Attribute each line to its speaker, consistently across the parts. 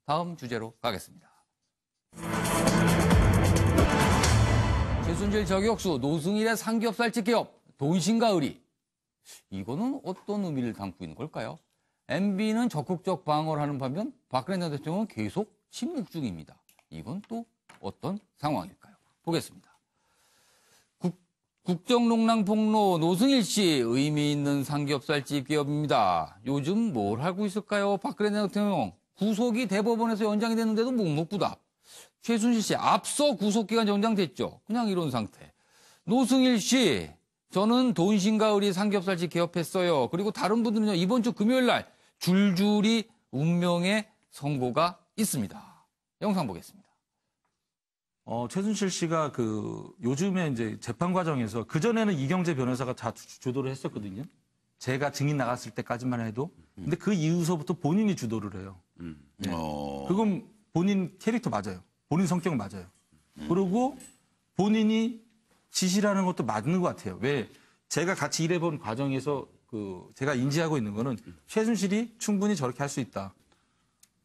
Speaker 1: 다음 주제로 가겠습니다. 최순실 저격수, 노승일의 삼겹살집 개업, 돈신과 의리. 이거는 어떤 의미를 담고 있는 걸까요? MB는 적극적 방어를 하는 반면 박근혜 전 대통령은 계속 침묵 중입니다. 이건 또 어떤 상황일까요? 보겠습니다. 국정농랑 폭로 노승일 씨 의미 있는 삼겹살집 기업입니다. 요즘 뭘 하고 있을까요? 박근혜 대통령 구속이 대법원에서 연장이 됐는데도 묵묵부답. 최순실 씨 앞서 구속기간 연장됐죠. 그냥 이런 상태. 노승일 씨 저는 돈신과 의리 삼겹살집 개업했어요. 그리고 다른 분들은요 이번 주 금요일 날 줄줄이 운명의 선고가 있습니다. 영상 보겠습니다.
Speaker 2: 최순실 씨가 요즘에 이제 재판 과정에서 그전에는 이경재 변호사가 다 주도를 했었거든요. 제가 증인 나갔을 때까지만 해도. 근데 그 이후서부터 본인이 주도를 해요. 네. 그건 본인 캐릭터 맞아요. 본인 성격 맞아요. 그리고 본인이 지시를 하는 것도 맞는 것 같아요. 왜? 제가 같이 일해본 과정에서 제가 인지하고 있는 거는 최순실이 충분히 저렇게 할 수 있다.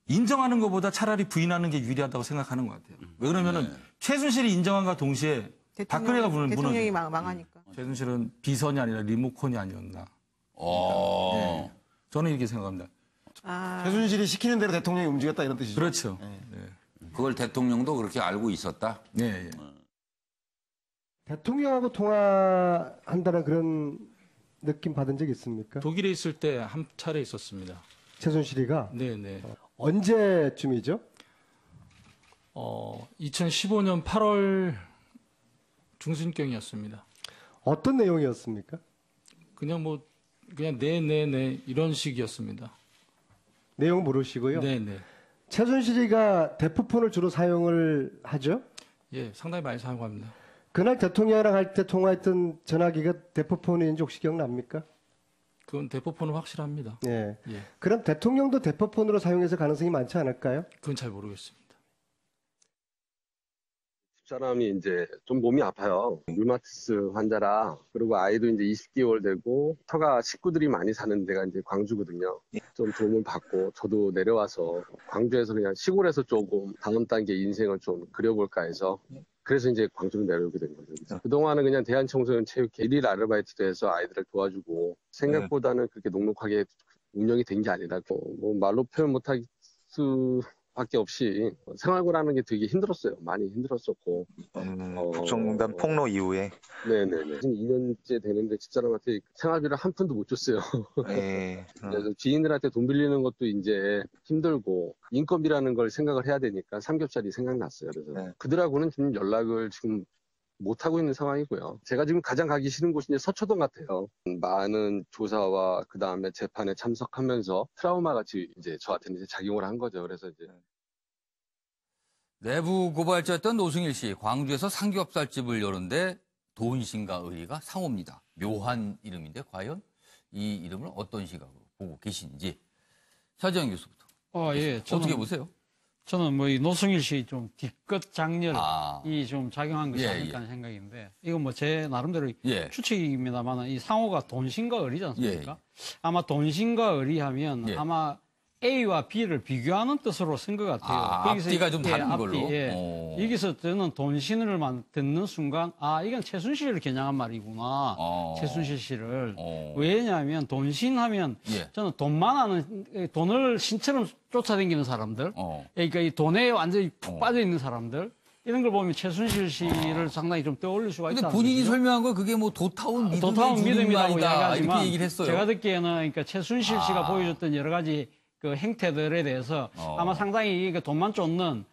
Speaker 2: 인정하는 것보다 차라리 부인하는 게 유리하다고 생각하는 것 같아요. 왜 그러면은 최순실이 인정한과 동시에 박근혜가
Speaker 3: 대통령이
Speaker 2: 무너져요.
Speaker 3: 망하니까.
Speaker 2: 최순실은 비선이 아니라 리모컨이 아니었나. 네. 저는 이렇게 생각합니다.
Speaker 4: 최순실이 시키는 대로 대통령이 움직였다 이런 뜻이죠.
Speaker 2: 그렇죠.
Speaker 4: 네.
Speaker 5: 그걸 대통령도 그렇게 알고 있었다?
Speaker 2: 네.
Speaker 6: 대통령하고 통화한다는 그런 느낌 받은 적 있습니까?
Speaker 2: 독일에 있을 때 한 차례 있었습니다.
Speaker 6: 최순실이가?
Speaker 2: 네네.
Speaker 6: 언제쯤이죠?
Speaker 2: 2015년 8월 중순경이었습니다.
Speaker 6: 어떤 내용이었습니까?
Speaker 2: 그냥 네 이런 식이었습니다.
Speaker 6: 내용 모르시고요.
Speaker 2: 네네.
Speaker 6: 최순실이가 대포폰을 주로 사용을 하죠?
Speaker 2: 예, 상당히 많이 사용합니다.
Speaker 6: 그날 대통령이랑 할 때 통화했던 전화기가 대포폰인지 혹시 기억납니까?
Speaker 2: 그건 대포폰은 확실합니다.
Speaker 6: 네.
Speaker 2: 예.
Speaker 6: 그럼 대통령도 대포폰으로 사용해서 가능성이 많지 않을까요?
Speaker 2: 그건 잘 모르겠습니다.
Speaker 7: 집사람이 이제 좀 몸이 아파요. 류마티스 환자라. 그리고 아이도 이제 20개월 되고 터가 식구들이 많이 사는 데가 이제 광주거든요. 좀 도움을 받고 저도 내려와서 광주에서 그냥 시골에서 조금 다음 단계 인생을 좀 그려볼까 해서 그래서 이제 광주로 내려오게 된 거죠. 그동안은 그냥 대한청소년체육회 일일 아르바이트도 해서 아이들을 도와주고 생각보다는 그렇게 넉넉하게 운영이 된 게 아니라 뭐 말로 표현 못할 수밖에 없이 생활고라는 게 되게 힘들었어요. 많이 힘들었었고.
Speaker 8: 국정농단 폭로 이후에.
Speaker 7: 네네네. 지금 2년째 되는데 집사람한테 생활비를 한 푼도 못 줬어요.
Speaker 8: 네.
Speaker 7: 그래서 지인들한테 돈 빌리는 것도 이제 힘들고 인건비라는 걸 생각을 해야 되니까 삼겹살이 생각났어요. 그래서 그들하고는 지금 연락을 지금 못하고 있는 상황이고요. 제가 지금 가장 가기 싫은 곳이 이제 서초동 같아요. 많은 조사와 그 다음에 재판에 참석하면서 트라우마 같이 이제 저한테는 이제 작용을 한 거죠. 그래서 이제
Speaker 1: 내부 고발자였던 노승일 씨, 광주에서 삼겹살집을 여는데 돈신과 의리가 상호입니다. 묘한 이름인데 과연 이 이름을 어떤 시각으로 보고 계신지 차재영 교수부터.
Speaker 9: 예.
Speaker 1: 어떻게 보세요?
Speaker 9: 저는 이 노승일 씨 좀 뒷끝 장렬이 좀 작용한 것이 아닐까 하는 생각인데, 이건 제 나름대로 추측입니다만, 이 상호가 돈신과 의리지 않습니까? 아마 돈신과 의리하면 아마 A와 B를 비교하는 뜻으로 쓴 것 같아요.
Speaker 1: 앞뒤가 좀 다른 걸로.
Speaker 9: 여기서 저는 돈신을 듣는 순간, 이건 최순실을 겨냥한 말이구나. 최순실 씨를. 왜냐하면 돈신하면 저는 돈만 아는, 돈을 신처럼 쫓아다니는 사람들, 그러니까 이 돈에 완전히 푹 빠져 있는 사람들, 이런 걸 보면 최순실 씨를 상당히 좀 떠올릴 수가 있다.
Speaker 1: 근데 본인이 설명한 건 그게 도타운
Speaker 9: 믿음이라고
Speaker 1: 이야기하지만
Speaker 9: 이렇게
Speaker 1: 얘기를 했어요.
Speaker 9: 제가 듣기에는 그러니까 최순실 씨가 보여줬던 여러 가지 그 행태들에 대해서 아마 상당히 돈만 쫓는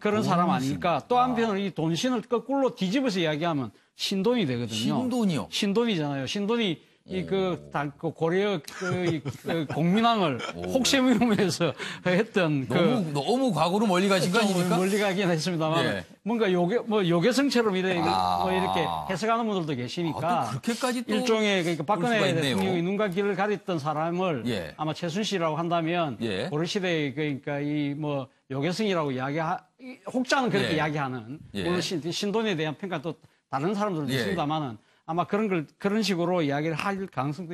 Speaker 9: 그런 사람 아닐까. 또 한편으로 이 돈신을 거꾸로 뒤집어서 이야기하면 신돈이 되거든요.
Speaker 1: 신돈이요?
Speaker 9: 신돈이잖아요. 신돈이 고려 공민왕을 혹세무용에서 했던
Speaker 1: 너무 과거로 멀리 가신 거 아닙니까?
Speaker 9: 멀리 가긴 했습니다만 뭔가 요괴성처럼 이렇게 해석하는 분들도 계시니까
Speaker 1: 또 그렇게까지 또
Speaker 9: 일종의 그러니까 박근혜 대통령이 눈과 귀를 가렸던 사람을 아마 최순실이라고 한다면 고려 시대에 그러니까 요괴성이라고 혹자는 그렇게 이야기하는 물론 신돈에 대한 평가도 다른 사람들도 있습니다만은. 아마 그런 식으로 이야기를 할 가능성도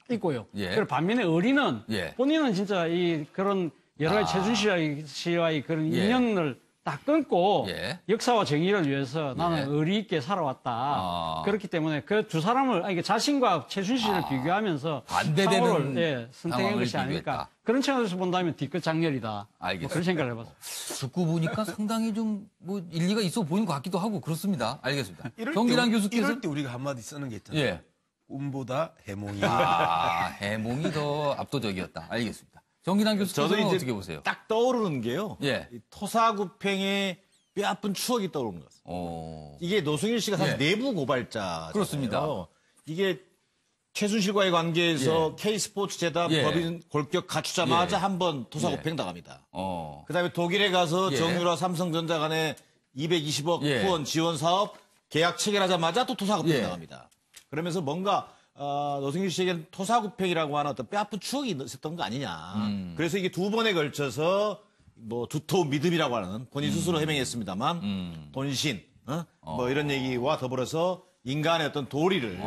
Speaker 9: 있고요. 그리고 반면에 의리는 본인은 진짜 그런 여러 가지 최순실 씨와의 그런
Speaker 1: 예.
Speaker 9: 인연을 딱 끊고
Speaker 1: 예.
Speaker 9: 역사와 정의를 위해서 나는 의리 있게 살아왔다. 그렇기 때문에 그 두 사람을 아니, 자신과 최순실을 비교하면서
Speaker 1: 반대되는
Speaker 9: 상호를 선택한
Speaker 1: 상황을
Speaker 9: 것이 아닐까.
Speaker 1: 비교했다.
Speaker 9: 그런 측면에서 본다면 뒤끝 장렬이다.
Speaker 1: 알겠습니다.
Speaker 9: 뭐 그런 생각을 해봤어요.
Speaker 1: 듣고 보니까 상당히 좀 뭐 일리가 있어 보이는 것 같기도 하고 그렇습니다. 알겠습니다.
Speaker 3: 이럴
Speaker 1: 정기란
Speaker 3: 때,
Speaker 1: 교수께서
Speaker 3: 이럴 때 우리가 한마디 쓰는 게 있잖아요.
Speaker 1: 예.
Speaker 3: 꿈보다 해몽이.
Speaker 1: 해몽이 더 압도적이었다. 알겠습니다. 정기란 교수께서는
Speaker 10: 저도 이제
Speaker 1: 어떻게 보세요?
Speaker 10: 딱 떠오르는 게요.
Speaker 1: 예.
Speaker 10: 이 토사구팽의 뼈아픈 추억이 떠오르는 것 같습니다. 이게 노승일 씨가 사실
Speaker 1: 예.
Speaker 10: 내부 고발자.
Speaker 1: 그렇습니다.
Speaker 10: 이게 최순실과의 관계에서 K스포츠 재단
Speaker 1: 예.
Speaker 10: 법인 골격 갖추자마자
Speaker 1: 예.
Speaker 10: 한번 토사구팽 당합니다.
Speaker 1: 어.
Speaker 10: 그다음에 독일에 가서
Speaker 1: 예.
Speaker 10: 정유라 삼성전자 간의 220억
Speaker 1: 예.
Speaker 10: 후원 지원 사업 계약 체결하자마자 또 토사구팽
Speaker 1: 예.
Speaker 10: 당합니다. 그러면서 뭔가 노승일 씨에게는 토사구팽이라고 하는 어떤 뼈아픈 추억이 있었던 거 아니냐. 그래서 이게 두 번에 걸쳐서 뭐 두터운 믿음이라고 하는 본인 스스로 해명했습니다만 본신 뭐 이런 얘기와 더불어서 인간의 어떤 도리를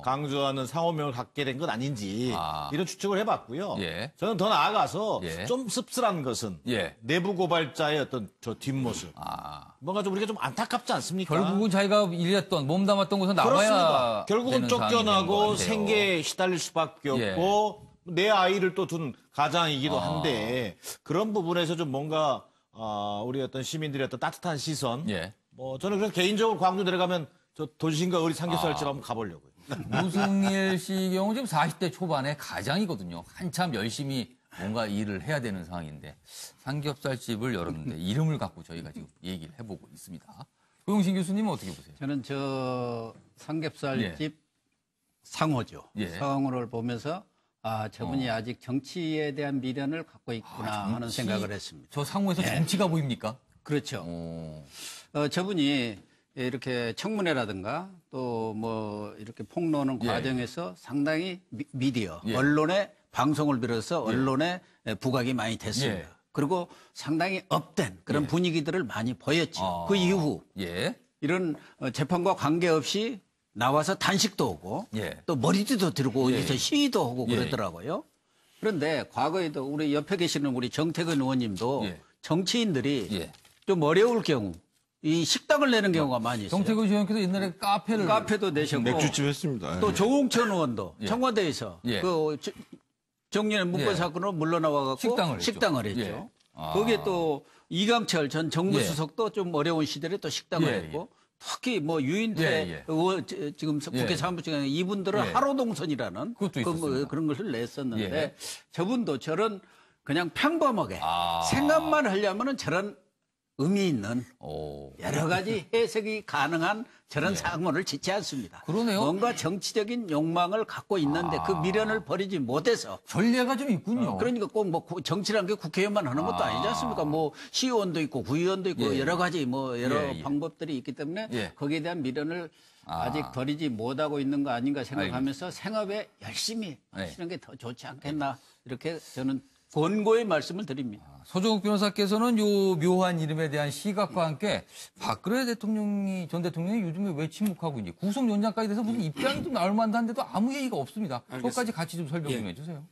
Speaker 10: 강조하는 상호명을 갖게 된 건 아닌지 이런 추측을 해봤고요.
Speaker 1: 예.
Speaker 10: 저는 더 나아가서
Speaker 1: 예.
Speaker 10: 좀 씁쓸한 것은
Speaker 1: 예.
Speaker 10: 내부 고발자의 어떤 저 뒷모습. 뭔가 좀 우리가 좀 안타깝지 않습니까?
Speaker 1: 결국은 자기가 일했던 몸담았던 곳에
Speaker 10: 그렇습니다.
Speaker 1: 나와야
Speaker 10: 결국은
Speaker 1: 되는 상황이 되는 것
Speaker 10: 쫓겨나고
Speaker 1: 같아요.
Speaker 10: 생계에 시달릴 수밖에
Speaker 1: 예.
Speaker 10: 없고 내 아이를 또 둔 가장이기도 한데 그런 부분에서 좀 뭔가 우리 어떤 시민들의 어떤 따뜻한 시선.
Speaker 1: 예.
Speaker 10: 뭐 저는 그래서 개인적으로 광주 내려가면 저 돈신과 의리 삼겹살집 한번 가보려고요.
Speaker 1: 노승일 씨 경우 지금 40대 초반의 가장이거든요. 한참 열심히 뭔가 일을 해야 되는 상황인데 삼겹살집을 열었는데 이름을 갖고 저희가 지금 얘기를 해보고 있습니다. 고용신 교수님은 어떻게 보세요?
Speaker 11: 저는 저 삼겹살집 상호죠.
Speaker 1: 예.
Speaker 11: 상호를 보면서 저분이 아직 정치에 대한 미련을 갖고 있구나 하는
Speaker 1: 정치?
Speaker 11: 생각을 했습니다.
Speaker 1: 저 상호에서 정치가 보입니까?
Speaker 11: 그렇죠. 저분이 이렇게 청문회라든가 또 뭐 이렇게 폭로하는
Speaker 1: 예.
Speaker 11: 과정에서 상당히 미디어,
Speaker 1: 예.
Speaker 11: 언론의 방송을 빌어서 언론에 부각이 많이 됐습니다.
Speaker 1: 예.
Speaker 11: 그리고 상당히 업된 그런 분위기들을 많이 보였죠. 그 이후
Speaker 1: 예.
Speaker 11: 이런 재판과 관계없이 나와서 단식도 오고
Speaker 1: 예.
Speaker 11: 또 머리띠도 들고
Speaker 1: 예.
Speaker 11: 여기서 시위도 하고
Speaker 1: 예.
Speaker 11: 그러더라고요. 그런데 과거에도 우리 옆에 계시는 우리 정태근 의원님도
Speaker 1: 예.
Speaker 11: 정치인들이
Speaker 1: 예.
Speaker 11: 좀 어려울 경우 이 식당을 내는 경우가 많이 있어요.
Speaker 1: 정태근 의원께서 옛날에 카페도
Speaker 11: 내셨고
Speaker 3: 맥주집 했습니다.
Speaker 11: 또 조홍천 의원도
Speaker 1: 예.
Speaker 11: 청와대에서
Speaker 1: 예.
Speaker 11: 그 정년의 문건
Speaker 1: 예.
Speaker 11: 사건으로 물러나와 갖고
Speaker 1: 식당을
Speaker 11: 했죠.
Speaker 1: 예.
Speaker 11: 거기에 또 이강철 전 정무수석도
Speaker 1: 예.
Speaker 11: 좀 어려운 시절에 또 식당을
Speaker 1: 예.
Speaker 11: 했고 특히 뭐 유인태 의원, 지금 국회
Speaker 1: 예.
Speaker 11: 사무총장 이분들은
Speaker 1: 예.
Speaker 11: 하로동선이라는
Speaker 1: 그것도
Speaker 11: 뭐
Speaker 1: 있었습니다.
Speaker 11: 그런 것을 냈었는데
Speaker 1: 예.
Speaker 11: 저분도 저런 그냥 평범하게 생각만 하려면은 저런 의미 있는 여러 가지 해석이 가능한 저런 상호를 짓지 않습니다.
Speaker 1: 그러네요.
Speaker 11: 뭔가 정치적인 욕망을 갖고 있는데 그 미련을 버리지 못해서
Speaker 1: 전례가 좀 있군요.
Speaker 11: 그러니까 꼭 뭐 정치라는 게 국회의원만 하는 것도 아니지 않습니까? 뭐 시의원도 있고 구의원도 있고
Speaker 1: 예.
Speaker 11: 여러 가지 뭐 여러
Speaker 1: 예, 예.
Speaker 11: 방법들이 있기 때문에
Speaker 1: 예.
Speaker 11: 거기에 대한 미련을 아직 버리지 못하고 있는 거 아닌가 생각하면서 생업에 열심히 하시는 게 더 좋지 않겠나 이렇게 저는 권고의 말씀을 드립니다.
Speaker 1: 서정욱 변호사께서는 요 묘한 이름에 대한 시각과 함께 박근혜 전 대통령이 요즘에 왜 침묵하고 있는지 구속 연장까지 돼서 무슨 입장이 좀 나올 만도 한데도 아무 얘기가 없습니다. 그것까지 같이 좀 설명 좀 해주세요.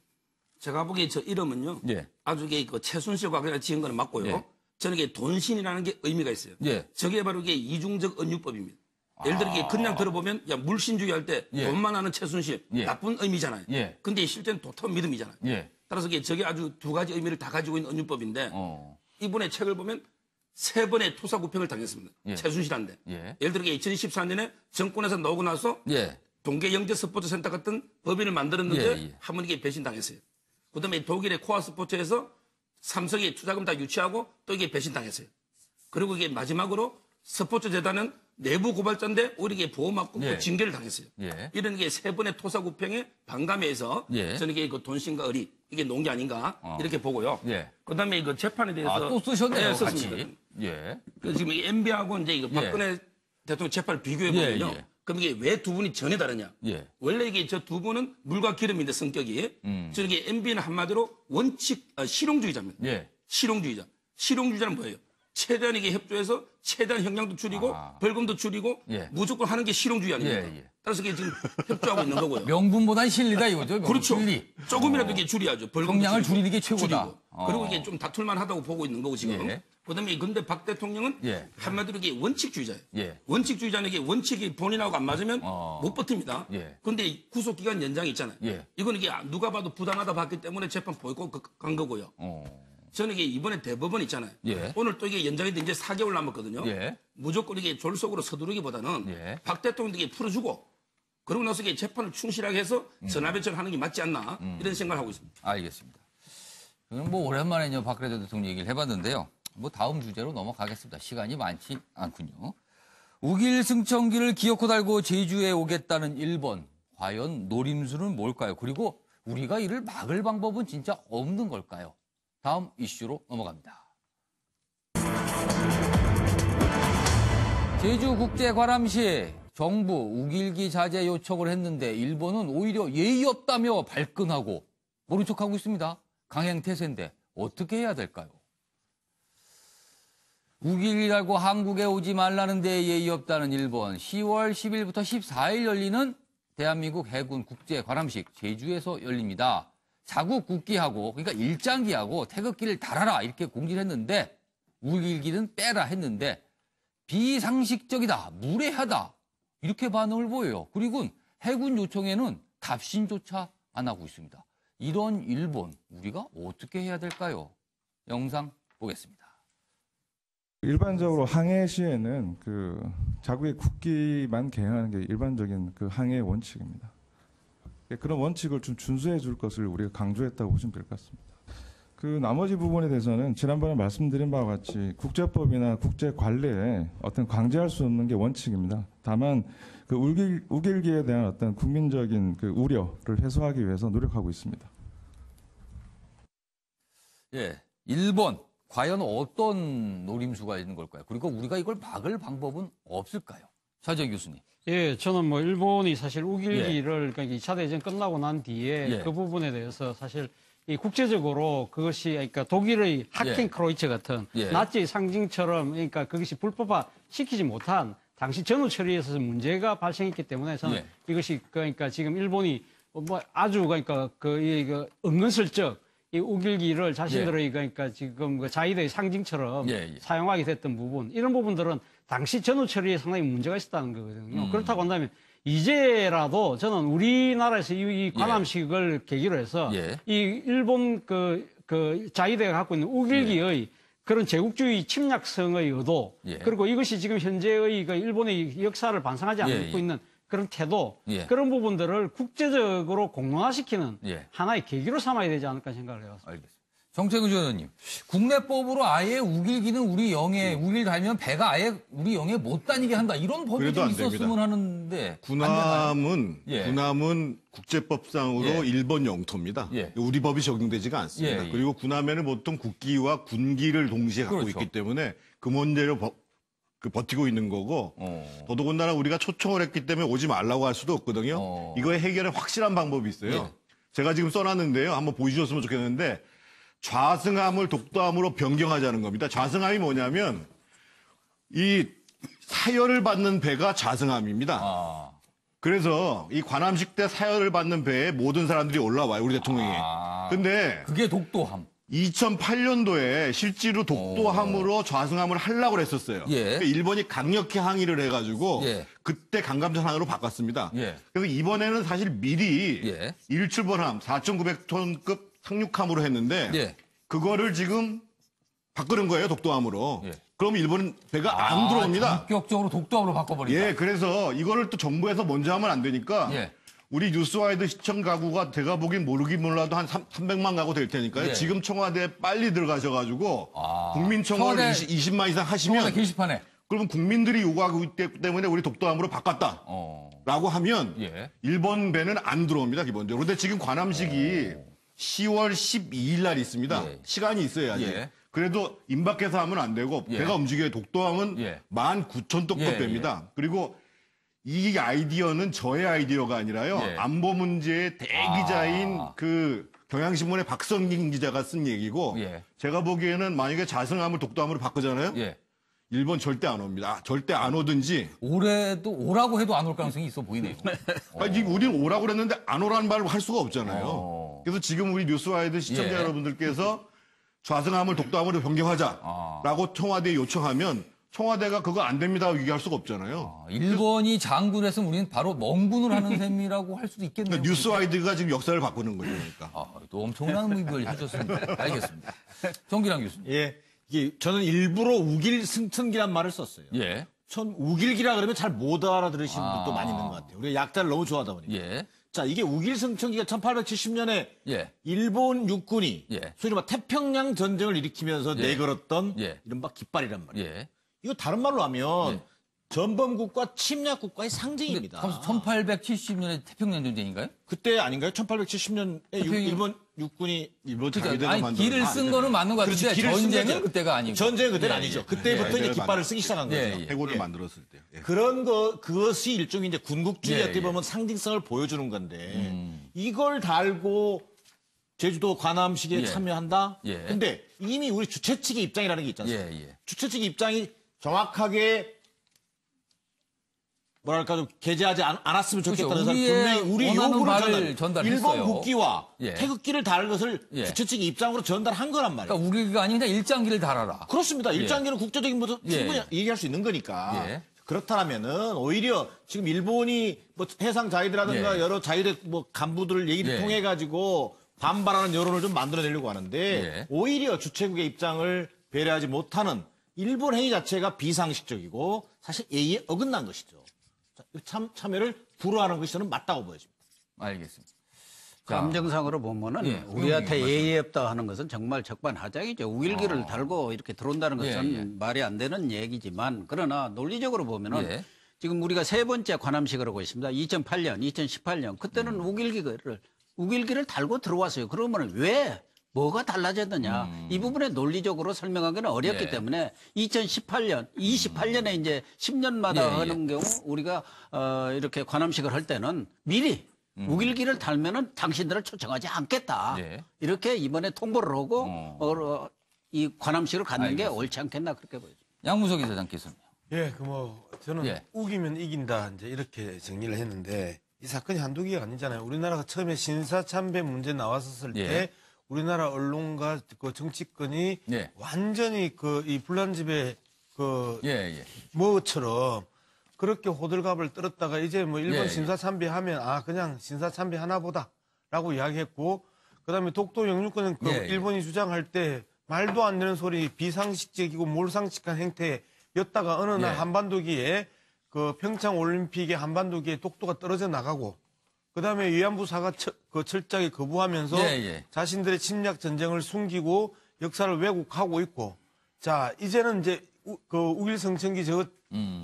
Speaker 12: 제가 보기에 저 이름은요.
Speaker 1: 예.
Speaker 12: 아주 이게 그 최순실과 그냥 지은 거는 맞고요.
Speaker 1: 예.
Speaker 12: 저는 이게 돈신이라는 게 의미가 있어요.
Speaker 1: 예.
Speaker 12: 저게 바로 이게 이중적 은유법입니다. 예를 들어 이게 그냥 들어보면 야 물신주의 할 때
Speaker 1: 예.
Speaker 12: 돈만 하는 최순실
Speaker 1: 예.
Speaker 12: 나쁜 의미잖아요.
Speaker 1: 예.
Speaker 12: 근데 실제는 도토 믿음이잖아요.
Speaker 1: 예.
Speaker 12: 따라서 이게 저게 아주 두 가지 의미를 다 가지고 있는 은유법인데 이분의 책을 보면 3번의 투사구팽을 당했습니다.
Speaker 1: 예.
Speaker 12: 최순실한테.
Speaker 1: 예.
Speaker 12: 예를 들어 2014년에 정권에서 나오고 나서
Speaker 1: 예.
Speaker 12: 동계 영재 스포츠센터 같은 법인을 만들었는데
Speaker 1: 예, 예.
Speaker 12: 한 번 이게 배신당했어요. 그다음에 독일의 코아 스포츠에서 삼성이 투자금 다 유치하고 또 이게 배신당했어요. 그리고 이게 마지막으로 스포츠 재단은 내부 고발자인데 오히려 이게 보호막고
Speaker 1: 예.
Speaker 12: 또 징계를 당했어요.
Speaker 1: 예.
Speaker 12: 이런 게 3번의 토사구팽에 반감해서
Speaker 1: 예.
Speaker 12: 저는 이게 그 돈신과 의리 이게 논 게 아닌가 이렇게 보고요.
Speaker 1: 예.
Speaker 12: 그다음에 이거 재판에 대해서
Speaker 1: 또 쓰셨네요,
Speaker 12: 네, 썼습니다.
Speaker 1: 같이. 예.
Speaker 12: 그래서 지금 이 MB하고 이제 이거 박근혜 대통령 재판을 비교해 보면요.
Speaker 1: 예, 예.
Speaker 12: 그럼 이게 왜 두 분이 전혀 다르냐?
Speaker 1: 예.
Speaker 12: 원래 이게 저 두 분은 물과 기름인데 성격이 저는 이게 MB는 한마디로 실용주의자입니다.
Speaker 1: 예.
Speaker 12: 실용주의자. 실용주의자는 뭐예요? 최대한 이게 협조해서 최대한 형량도 줄이고 벌금도 줄이고
Speaker 1: 예.
Speaker 12: 무조건 하는 게 실용주의 아닙니까?
Speaker 1: 예, 예.
Speaker 12: 따라서 이게 지금 협조하고 있는 거고요.
Speaker 1: 명분보다는 실리다 이거죠.
Speaker 12: 그렇죠.
Speaker 1: 실리.
Speaker 12: 조금이라도 이게 줄여야죠. 벌금도
Speaker 1: 형량을
Speaker 12: 줄이고,
Speaker 1: 줄이는 게 최고다.
Speaker 12: 줄이고. 그리고 이게 좀 다툴만 하다고 보고 있는 거고 지금.
Speaker 1: 예.
Speaker 12: 그다음에 근데 박 대통령은
Speaker 1: 예.
Speaker 12: 한마디로 이게 원칙주의자예요.
Speaker 1: 예.
Speaker 12: 원칙주의자는 이게 원칙이 본인하고 안 맞으면 못 버팁니다.
Speaker 1: 예.
Speaker 12: 그런데 구속 기간 연장이 있잖아요.
Speaker 1: 예.
Speaker 12: 이건 이게 누가 봐도 부당하다 봤기 때문에 재판 보이콧 간 거고요. 저는 이게 이번에 대법원 있잖아요.
Speaker 1: 예.
Speaker 12: 오늘 또 이게 연장이 돼 이제 4개월 남았거든요.
Speaker 1: 예.
Speaker 12: 무조건 이게 졸속으로 서두르기보다는
Speaker 1: 예.
Speaker 12: 박 대통령도 이게 풀어주고 그러고 나서 이게 재판을 충실하게 해서 전화배치를 하는 게 맞지 않나 이런 생각을 하고 있습니다.
Speaker 1: 알겠습니다. 그럼 뭐 오랜만에 이제 박근혜 대통령 얘기를 해봤는데요. 뭐 다음 주제로 넘어가겠습니다. 시간이 많지 않군요. 우길 승천기를 기어코 달고 제주에 오겠다는 일본. 과연 노림수는 뭘까요? 그리고 우리가 이를 막을 방법은 진짜 없는 걸까요? 다음 이슈로 넘어갑니다. 제주국제관람시 정부 우길기 자제 요청을 했는데 일본은 오히려 예의 없다며 발끈하고 모른 척하고 있습니다. 강행태세인데 어떻게 해야 될까요? 우길기라고 한국에 오지 말라는 데 예의 없다는 일본. 10월 10일부터 14일 열리는 대한민국 해군 국제관람식 제주에서 열립니다. 자국 국기하고 그러니까 일장기하고 태극기를 달아라 이렇게 공지를 했는데 우길기는 빼라 했는데 비상식적이다, 무례하다 이렇게 반응을 보여요. 그리고 해군 요청에는 답신조차 안 하고 있습니다. 이런 일본 우리가 어떻게 해야 될까요? 영상 보겠습니다.
Speaker 13: 일반적으로 항해 시에는 그 자국의 국기만 개항하는 게 일반적인 그 항해 원칙입니다. 그런 원칙을 좀 준수해 줄 것을 우리가 강조했다고 보시면 될 것 같습니다. 그 나머지 부분에 대해서는 지난번에 말씀드린 바와 같이 국제법이나 국제 관례에 어떤 강제할 수 없는 게 원칙입니다. 다만 그 우길기에 대한 어떤 국민적인 그 우려를 해소하기 위해서 노력하고 있습니다.
Speaker 1: 예, 일본 과연 어떤 노림수가 있는 걸까요? 그리고 우리가 이걸 막을 방법은 없을까요? 차재희 교수님.
Speaker 9: 예, 저는 뭐 일본이 사실 우길기를 그러니까 2차 대전 끝나고 난 뒤에 그 부분에 대해서 사실 이 국제적으로 그것이 그러니까 독일의 하켄크로이츠 같은 나치의 상징처럼 그러니까 그것이 불법화 시키지 못한 당시 전후 처리에서 문제가 발생했기 때문에 저는 이것이 그러니까 지금 일본이 뭐 아주 그러니까 그 은근슬쩍 이 우길기를 자신들의 그러니까 지금 그 자위대의 상징처럼 사용하게 됐던 부분 이런 부분들은 당시 전후 처리에 상당히 문제가 있었다는 거거든요. 그렇다고 한다면 이제라도 저는 우리나라에서 이 관함식을 계기로 해서 이 일본 그 자위대가 갖고 있는 우길기의 그런 제국주의 침략성의 의도 그리고 이것이 지금 현재의 그 일본의 역사를 반성하지 않고 있는 그런 태도 그런 부분들을 국제적으로 공론화시키는 하나의 계기로 삼아야 되지 않을까 생각을 해요.
Speaker 1: 알겠습니다. 정태근 의원님, 국내법으로 아예 우길기는 우리 영해, 우길 달면 배가 아예 우리 영해 못 다니게 한다. 이런 법이 좀 있었으면 하는데.
Speaker 3: 군함은 국제법상으로 일본 영토입니다. 우리 법이 적용되지가 않습니다. 그리고 군함에는 보통 국기와 군기를 동시에 갖고 있기 때문에 그 문제로 버티고 있는 거고 더더군다나 우리가 초청을 했기 때문에 오지 말라고 할 수도 없거든요. 이거에 해결의 확실한 방법이 있어요. 제가 지금 써놨는데요. 한번 보여주셨으면 좋겠는데 좌승함을 독도함으로 변경하자는 겁니다. 좌승함이 뭐냐면 이 사열을 받는 배가 좌승함입니다. 그래서 이 관함식 때 사열을 받는 배에 모든 사람들이 올라와요. 우리 대통령이. 근데
Speaker 1: 그게 독도함.
Speaker 3: 2008년도에 실제로 독도함으로 좌승함을 하려고 했었어요. 그러니까 일본이 강력히 항의를 해가지고 그때 강감전함으로 바꿨습니다. 그래서 이번에는 사실 미리 일출번함 4,900톤급 상륙함으로 했는데 그거를 지금 바꾸는 거예요. 독도함으로. 그럼 일본 배가 안 들어옵니다.
Speaker 1: 본격적으로 독도함으로 바꿔버린다.
Speaker 3: 그래서 이거를 또 정부에서 먼저 하면 안 되니까 우리 뉴스와이드 시청 가구가 제가 보기엔 모르긴 몰라도 한 300만 가구 될 테니까요. 지금 청와대에 빨리 들어가셔가지고 국민청원을 20만 이상 하시면
Speaker 1: 청와대 게시판에.
Speaker 3: 그러면 국민들이 요구하고 있기 때문에 우리 독도함으로 바꿨다. 라고 하면 일본 배는 안 들어옵니다. 기본적으로. 그런데 지금 관함식이 10월 12일 날 있습니다. 시간이 있어야지. 그래도 임박해서 하면 안 되고 배가 움직여야 독도함은 19,000톤급 배입니다. 그리고 이 아이디어는 저의 아이디어가 아니라요. 안보 문제의 대기자인 그 경향신문의 박성긴 기자가 쓴 얘기고
Speaker 1: 예.
Speaker 3: 제가 보기에는 만약에 자승함을 독도함으로 바꾸잖아요.
Speaker 1: 예.
Speaker 3: 일본 절대 안 옵니다. 절대 안 오든지.
Speaker 1: 올해도 오라고 해도 안 올 가능성이 있어 보이네요.
Speaker 3: 아니, 우리는 오라고 그랬는데 안 오라는 말을 할 수가 없잖아요. 그래서 지금 우리 뉴스와이드 시청자
Speaker 1: 예.
Speaker 3: 여러분들께서 좌승함을 독도함으로 변경하자라고 청와대에 요청하면 청와대가 그거 안 됩니다 얘기할 수가 없잖아요.
Speaker 1: 일본이 장군을 했으면 우리는 바로 멍군을 하는 셈이라고 할 수도 있겠네요.
Speaker 3: 그러니까 뉴스와이드가 지금 역사를 바꾸는 거죠. 그러니까.
Speaker 1: 또 엄청난 의미를 해줬습니다. 알겠습니다. 정기랑 교수님.
Speaker 10: 예. 이게 저는 일부러 우길승천기란 말을 썼어요.
Speaker 1: 예.
Speaker 10: 전 우길기라 그러면 잘 못 알아들으시는 분도 많이 있는 것 같아요. 우리가 약자를 너무 좋아하다 보니까.
Speaker 1: 예.
Speaker 10: 자, 이게 우길승천기가 1870년에
Speaker 1: 예.
Speaker 10: 일본 육군이
Speaker 1: 예.
Speaker 10: 소위 말해 태평양 전쟁을 일으키면서
Speaker 1: 예.
Speaker 10: 내걸었던
Speaker 1: 예.
Speaker 10: 이른바 깃발이란 말이에요.
Speaker 1: 예.
Speaker 10: 이거 다른 말로 하면
Speaker 1: 예.
Speaker 10: 전범국과 침략국가의 상징입니다.
Speaker 1: 1870년에 태평양 전쟁인가요?
Speaker 10: 그때 아닌가요? 1870년에 일본 육군이
Speaker 1: 아니, 길을 쓴 거는 맞는 것 같은데 전쟁은 그때가 아니고.
Speaker 10: 전쟁은 그때는 아니죠. 그때부터 이제 깃발을 쓰기 시작한 거죠.
Speaker 3: 해군을 만들었을 때.
Speaker 10: 그런 그것이 일종의 이제 군국주의
Speaker 1: 예,
Speaker 10: 어떻게 보면 상징성을 보여주는 건데 이걸 달고 제주도 관함식에 참여한다?
Speaker 1: 예.
Speaker 10: 근데 이미 우리 주최 측의 입장이라는 게 있지 않습니까?
Speaker 1: 예.
Speaker 10: 주최 측의 입장이 정확하게 뭐랄까 좀 게재하지 않았으면 좋겠다는 사람 분명히 우리 요구를 일본 국기와 태극기를 다를 것을 주최 측의 입장으로 전달한 거란 말이에요.
Speaker 1: 그러니까 우리가 아니라 일장기를 달아라.
Speaker 10: 그렇습니다. 일장기는 국제적인 모습 충분히 얘기할 수 있는 거니까. 그렇다면은 오히려 지금 일본이 뭐 해상 자위대라든가 여러 자위대 뭐 간부들 얘기를 통해 가지고 반발하는 여론을 좀 만들어내려고 하는데 오히려 주최국의 입장을 배려하지 못하는 일본 행위 자체가 비상식적이고 사실 예의에 어긋난 것이죠. 참여를 불허하는 것이 저는 맞다고 보여집니다.
Speaker 1: 알겠습니다.
Speaker 11: 감정상으로 보면은 우리한테 예의 없다 하는 것은 정말 적반하장이죠. 우길기를 달고 이렇게 들어온다는 것은 말이 안 되는 얘기지만 그러나 논리적으로 보면은 지금 우리가 세 번째 관함식을 하고 있습니다. 2008년, 2018년 그때는 우길기를 달고 들어왔어요. 그러면 왜 뭐가 달라졌느냐. 이 부분에 논리적으로 설명하기는 어렵기 때문에 2018년, 28년에 이제 10년마다 하는 경우 우리가 이렇게 관함식을 할 때는 미리 우길기를 달면은 당신들을 초청하지 않겠다. 이렇게 이번에 통보를 하고 이 관함식을 갖는 게 옳지 않겠나 그렇게 보여집니다.
Speaker 1: 양무석 이사장께서는.
Speaker 4: 예, 저는 우기면 이긴다 이제 이렇게 정리를 했는데 이 사건이 한두 개가 아니잖아요. 우리나라가 처음에 신사참배 문제 나왔었을 때 우리나라 언론과 그 정치권이 완전히 이 불난집에 뭐처럼 그렇게 호들갑을 떨었다가 이제 뭐 일본 신사참배하면 그냥 신사참배 하나보다라고 이야기했고 그다음에 독도 영유권은 일본이 주장할 때 말도 안 되는 소리 비상식적이고 몰상식한 행태였다가 어느 날 한반도기에 그 평창 올림픽의 한반도기에 독도가 떨어져 나가고 그다음에 위안부 사과 철저하게 거부하면서 자신들의 침략 전쟁을 숨기고 역사를 왜곡하고 있고 자 이제는 이제 그 우길승천기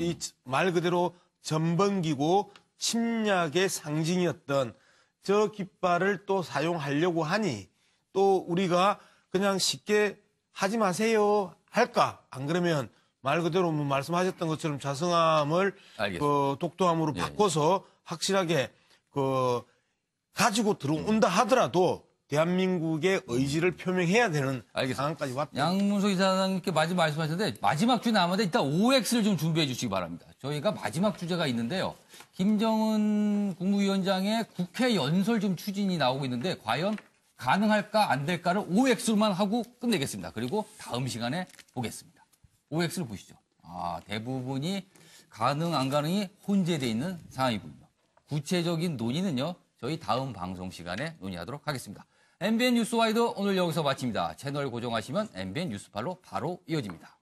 Speaker 4: 이 말 그대로 전범기고 침략의 상징이었던 저 깃발을 또 사용하려고 하니 또 우리가 그냥 쉽게 하지 마세요 할까? 안 그러면 말 그대로 뭐 말씀하셨던 것처럼 좌승함을 독도함으로 바꿔서 확실하게 가지고 들어온다 하더라도 대한민국의 의지를 표명해야 되는 상황까지 왔다.
Speaker 1: 양문석 이사장님께 마지막 말씀하셨는데 마지막 주에 남았는데 일단 OX를 좀 준비해 주시기 바랍니다. 저희가 마지막 주제가 있는데요. 김정은 국무위원장의 국회 연설 좀 추진이 나오고 있는데 과연 가능할까 안 될까를 OX로만 하고 끝내겠습니다. 그리고 다음 시간에 보겠습니다. OX를 보시죠. 대부분이 가능 안 가능이 혼재되어 있는 상황이군요. 구체적인 논의는요. 저희 다음 방송 시간에 논의하도록 하겠습니다. MBN 뉴스와이드 오늘 여기서 마칩니다. 채널 고정하시면 MBN 뉴스팔로 바로 이어집니다.